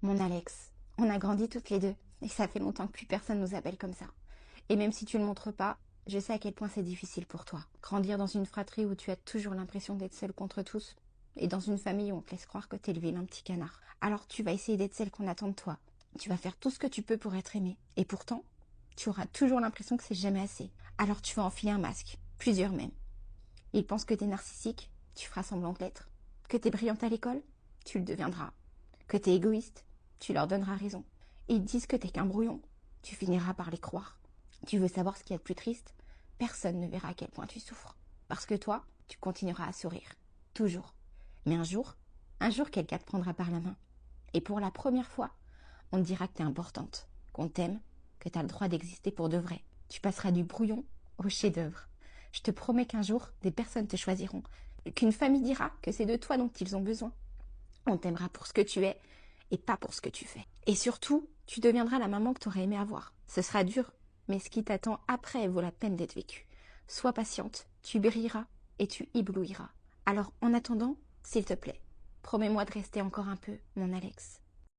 Mon Alex, on a grandi toutes les deux et ça fait longtemps que plus personne nous appelle comme ça. Et même si tu le montres pas, je sais à quel point c'est difficile pour toi. Grandir dans une fratrie où tu as toujours l'impression d'être seule contre tous et dans une famille où on te laisse croire que t'es le vilain petit canard. Alors tu vas essayer d'être celle qu'on attend de toi. Tu vas faire tout ce que tu peux pour être aimée. Et pourtant, tu auras toujours l'impression que c'est jamais assez. Alors tu vas enfiler un masque, plusieurs même. Ils pensent que t'es narcissique, tu feras semblant de l'être. Que t'es brillante à l'école, tu le deviendras. Que t'es égoïste, tu leur donneras raison. Ils disent que t'es qu'un brouillon, tu finiras par les croire. Tu veux savoir ce qu'il y a de plus triste? Personne ne verra à quel point tu souffres. Parce que toi, tu continueras à sourire. Toujours. Mais un jour quelqu'un te prendra par la main. Et pour la première fois, on te dira que t'es importante, qu'on t'aime, que t'as le droit d'exister pour de vrai. Tu passeras du brouillon au chef-d'œuvre. Je te promets qu'un jour, des personnes te choisiront, qu'une famille dira que c'est de toi dont ils ont besoin. On t'aimera pour ce que tu es et pas pour ce que tu fais. Et surtout, tu deviendras la maman que tu aurais aimé avoir. Ce sera dur, mais ce qui t'attend après vaut la peine d'être vécu. Sois patiente, tu brilleras et tu éblouiras. Alors en attendant, s'il te plaît, promets-moi de rester encore un peu, mon Alex.